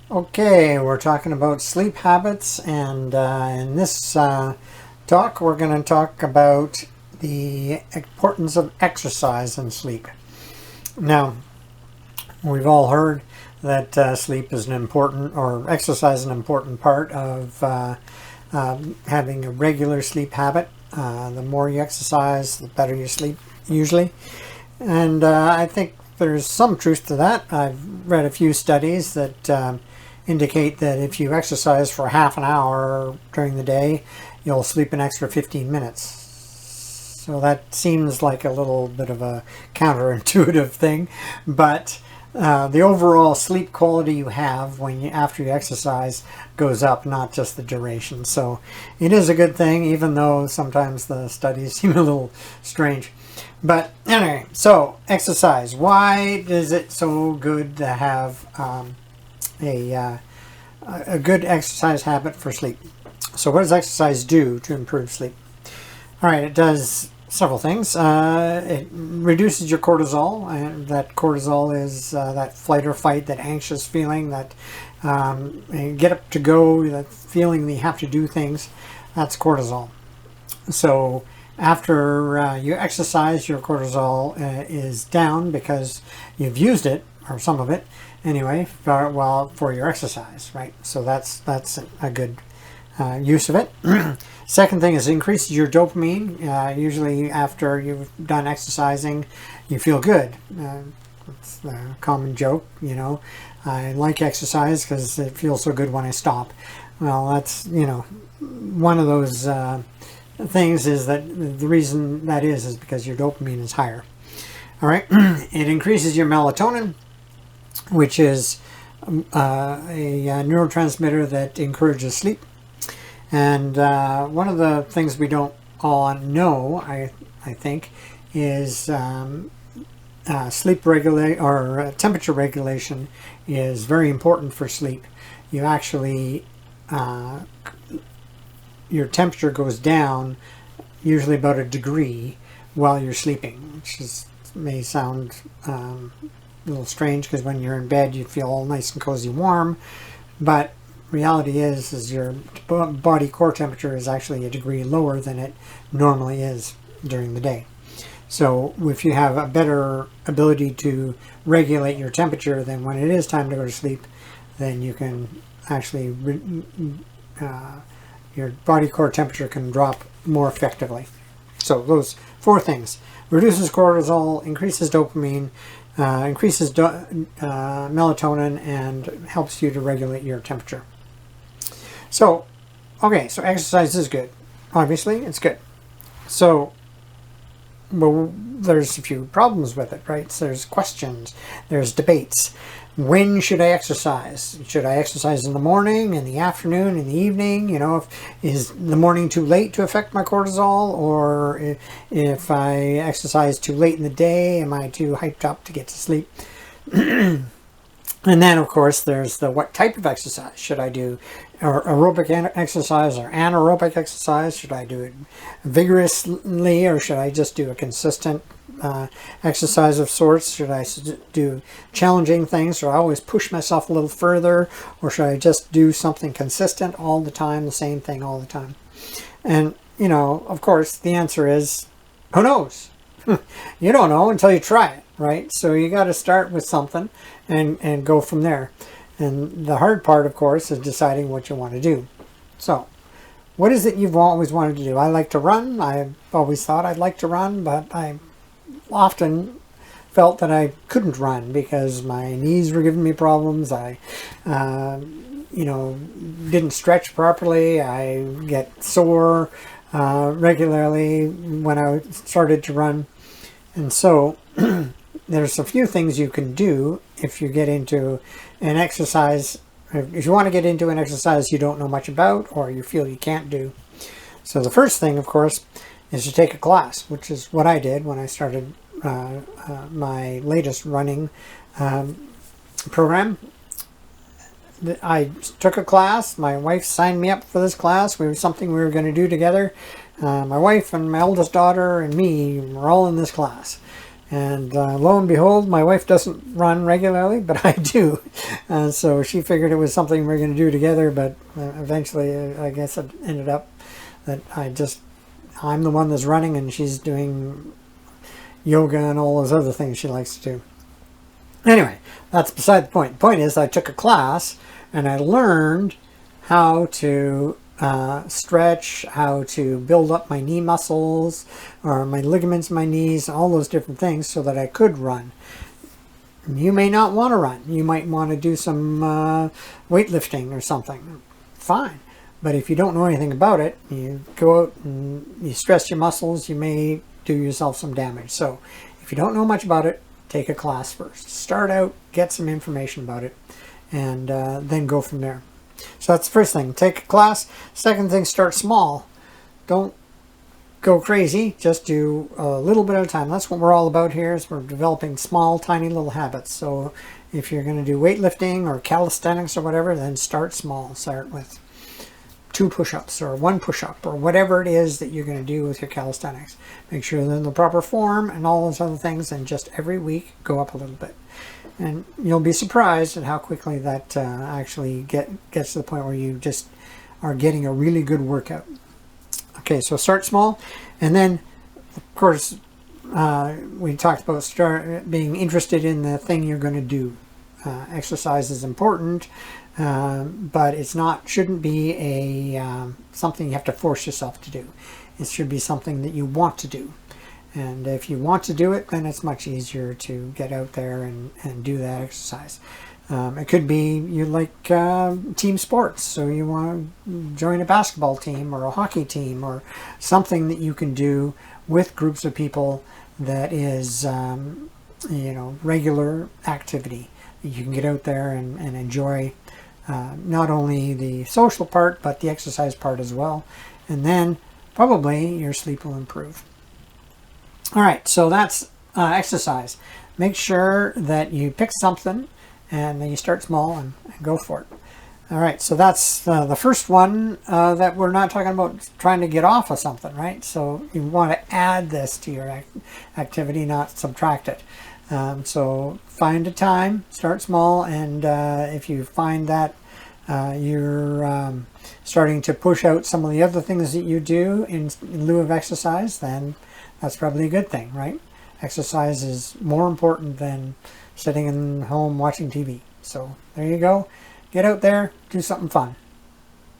Okay, we're talking about sleep habits, and in this talk, we're going to talk about the importance of exercise and sleep. Now, we've all heard that sleep is an important, or exercise is an important part of having a regular sleep habit. The more you exercise, the better you sleep, usually. And I think there's some truth to that. I've read a few studies that indicate that if you exercise for half an hour during the day, you'll sleep an extra 15 minutes. So that seems like a little bit of a counterintuitive thing, but the overall sleep quality you have after you exercise goes up, not just the duration. So it is a good thing, even though sometimes the studies seem a little strange. But anyway, so exercise. Why is it so good to have a good exercise habit for sleep? So what does exercise do to improve sleep? All right, it does several things. It reduces your cortisol, and that cortisol is that flight or fight, that anxious feeling, that get up to go, that feeling that you have to do things. That's cortisol. So after you exercise, your cortisol is down because you've used it, or some of it anyway, for your exercise, right? So that's a good use of it. Second thing is it increases your dopamine. Usually after you've done exercising, you feel good. It's the common joke, I like exercise because it feels so good when I stop. Well, that's, one of those things is that the reason that is because your dopamine is higher. All right. It increases your melatonin, which is a neurotransmitter that encourages sleep. And one of the things we don't all know, I think, is sleep regulate or temperature regulation is very important for sleep. You actually your temperature goes down usually about a degree while you're sleeping, which may sound a little strange because when you're in bed you feel all nice and cozy warm, but reality is your body core temperature is actually a degree lower than it normally is during the day. So if you have a better ability to regulate your temperature, then when it is time to go to sleep, then you can actually your body core temperature can drop more effectively. So those four things: reduces cortisol, increases dopamine, increases melatonin, and helps you to regulate your temperature. So, okay, so exercise is good. Obviously, it's good. So, well, there's a few problems with it, right? So there's questions, there's debates. When should I exercise? Should I exercise in the morning, in the afternoon, in the evening? Is the morning too late to affect my cortisol? Or if I exercise too late in the day, am I too hyped up to get to sleep? And then, of course, there's what type of exercise. Should I do aerobic exercise or anaerobic exercise? Should I do it vigorously, or should I just do a consistent exercise of sorts? Should I do challenging things? Should I always push myself a little further? Or should I just do something consistent all the time, the same thing all the time? And, of course, the answer is, who knows? You don't know until you try it, right? So you got to start with something and go from there. And the hard part, of course, is deciding what you want to do. So what is it you've always wanted to do? I like to run. I've always thought I'd like to run, but I often felt that I couldn't run because my knees were giving me problems. I didn't stretch properly. I get sore regularly when I started to run. And so there's a few things you can do if you get into an exercise. If you want to get into an exercise you don't know much about or you feel you can't do. So the first thing, of course, is to take a class, which is what I did when I started my latest running program. I took a class. My wife signed me up for this class. It was something we were going to do together. My wife and my oldest daughter and me were all in this class. And lo and behold, my wife doesn't run regularly, but I do. So she figured it was something we are going to do together, but eventually I guess it ended up that I'm the one that's running and she's doing yoga and all those other things she likes to do. Anyway, that's beside the point. The point is I took a class and I learned how to stretch, how to build up my knee muscles or my ligaments in my knees, all those different things so that I could run. You may not want to run. You might want to do some weightlifting or something. Fine. But if you don't know anything about it, you go out and you stress your muscles, you may do yourself some damage. So if you don't know much about it, take a class first. Start out, get some information about it, and then go from there. So that's the first thing. Take a class. Second thing, start small. Don't go crazy. Just do a little bit at a time. That's what we're all about here, is we're developing small, tiny little habits. So if you're going to do weightlifting or calisthenics or whatever, then start small. Start with 2 push-ups or 1 push-up or whatever it is that you're going to do with your calisthenics. Make sure they're in the proper form and all those other things, and just every week go up a little bit. And you'll be surprised at how quickly that actually gets to the point where you just are getting a really good workout. Okay, so start small, and then of course we talked about being interested in the thing you're going to do. Exercise is important, but shouldn't be something you have to force yourself to do. It should be something that you want to do. And if you want to do it, then it's much easier to get out there and do that exercise. It could be you like team sports, so you want to join a basketball team or a hockey team or something that you can do with groups of people that is regular activity. You can get out there and enjoy not only the social part but the exercise part as well, and then probably your sleep will improve. All right, so that's exercise. Make sure that you pick something and then you start small and go for it. All right, so that's the first one that we're not talking about trying to get off of something, right? So you want to add this to your activity, not subtract it. So find a time, start small, and if you find that you're starting to push out some of the other things that you do in lieu of exercise, then that's probably a good thing, right? Exercise is more important than sitting in home watching TV. So there you go. Get out there, do something fun.